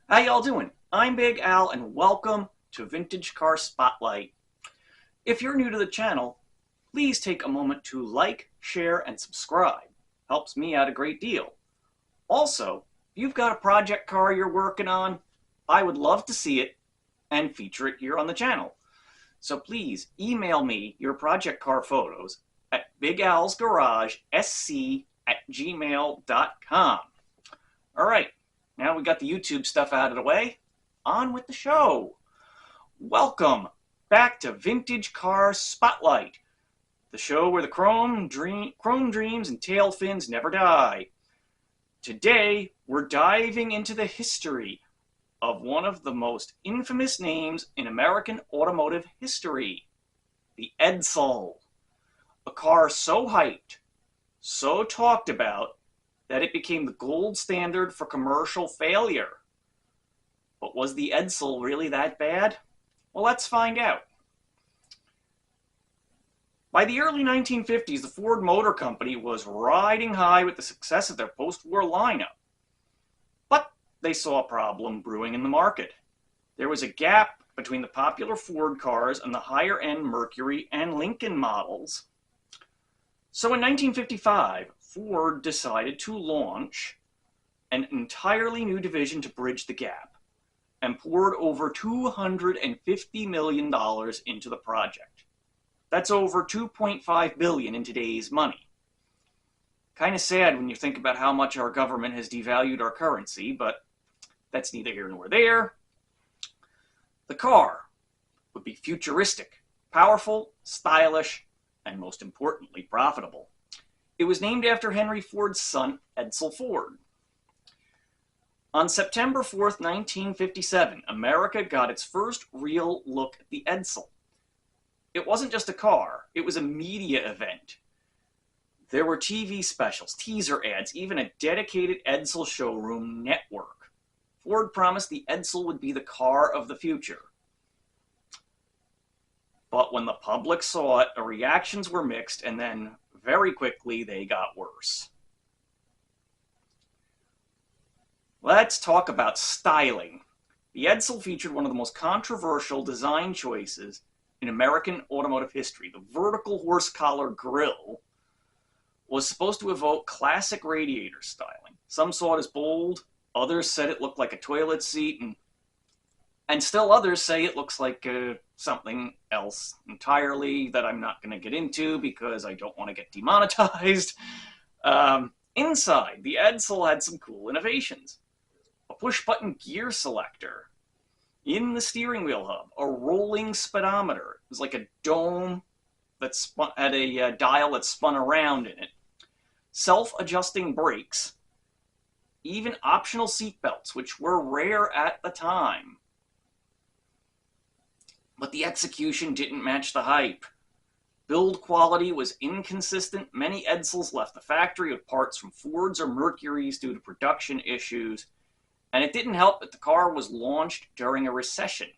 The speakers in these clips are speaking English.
How y'all doing? I'm Big Al and welcome to Vintage Car Spotlight. If you're new to the channel, please take a moment to like, share, and subscribe. Helps me out a great deal. Also, if you've got a project car you're working on, I would love to see it and feature it here on the channel. So please email me your project car photos at bigalsgarageSC@gmail.com. All right, now we got the YouTube stuff out of the way. On with the show. Welcome back to Vintage Car Spotlight, the show where the chrome dreams and tail fins never die. Today, we're diving into the history of one of the most infamous names in American automotive history, the Edsel. A car so hyped, so talked about, that it became the gold standard for commercial failure. But was the Edsel really that bad? Well, let's find out. By the early 1950s, the Ford Motor Company was riding high with the success of their post-war lineup. But they saw a problem brewing in the market. There was a gap between the popular Ford cars and the higher-end Mercury and Lincoln models. So in 1955, Ford decided to launch an entirely new division to bridge the gap and poured over $250 million into the project. That's over $2.5 billion in today's money. Kind of sad when you think about how much our government has devalued our currency, but that's neither here nor there. The car would be futuristic, powerful, stylish, and most importantly, profitable. It was named after Henry Ford's son, Edsel Ford. On September 4th, 1957, America got its first real look at the Edsel. It wasn't just a car, it was a media event. There were TV specials, teaser ads, even a dedicated Edsel showroom network. Ford promised the Edsel would be the car of the future. But when the public saw it, the reactions were mixed, and then very quickly they got worse. Let's talk about styling. The Edsel featured one of the most controversial design choices in American automotive history. The vertical horse collar grille was supposed to evoke classic radiator styling. Some saw it as bold, others said it looked like a toilet seat, and still others say it looks like something else entirely that I'm not going to get into because I don't want to get demonetized. Inside, the Edsel had some cool innovations. A push-button gear selector in the steering wheel hub, a rolling speedometer. It was like a dome that had a dial that spun around in it. Self-adjusting brakes, even optional seat belts, which were rare at the time. But the execution didn't match the hype. Build quality was inconsistent. Many Edsels left the factory with parts from Fords or Mercurys due to production issues. And it didn't help that the car was launched during a recession.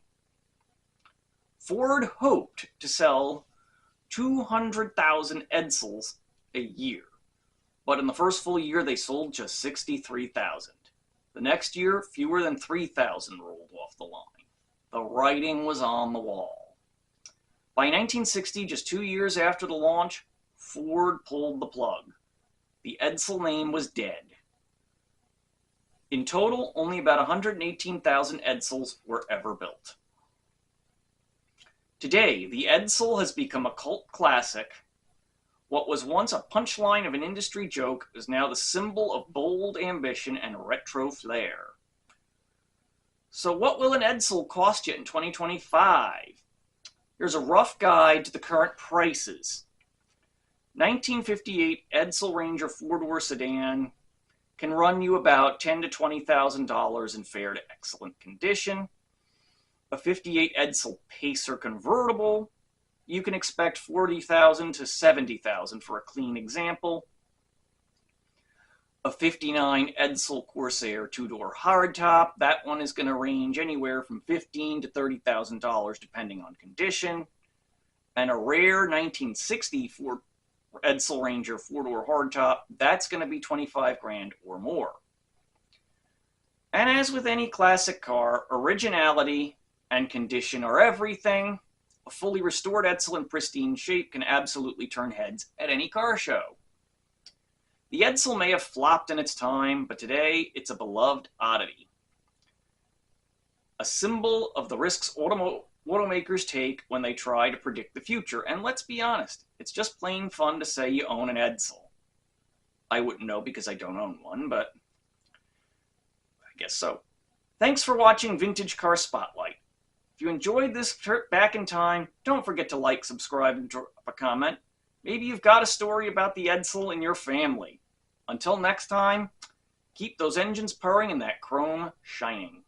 Ford hoped to sell 200,000 Edsels a year, but in the first full year they sold just 63,000. The next year, fewer than 3,000 rolled off the line. The writing was on the wall. By 1960, just 2 years after the launch, Ford pulled the plug. The Edsel name was dead. In total, only about 118,000 Edsels were ever built. Today, the Edsel has become a cult classic. What was once a punchline of an industry joke is now the symbol of bold ambition and retro flair. So what will an Edsel cost you in 2025? Here's a rough guide to the current prices. 1958 Edsel Ranger four-door sedan can run you about $10,000 to $20,000 in fair to excellent condition. A 58 Edsel Pacer convertible, you can expect $40,000 to $70,000 for a clean example. A 59 Edsel Corsair two-door hardtop, that one is going to range anywhere from $15,000 to $30,000 depending on condition. And a rare 1960 Ford Edsel Ranger four-door hardtop, that's going to be $25,000 or more. And as with any classic car, originality and condition are everything. A fully restored Edsel in pristine shape can absolutely turn heads at any car show. The Edsel may have flopped in its time, but today it's a beloved oddity. A symbol of the risks automakers take when they try to predict the future. And let's be honest, it's just plain fun to say you own an Edsel. I wouldn't know because I don't own one, but I guess so. Thanks for watching Vintage Car Spotlight. If you enjoyed this trip back in time, don't forget to like, subscribe, and drop a comment. Maybe you've got a story about the Edsel in your family. Until next time, keep those engines purring and that chrome shining.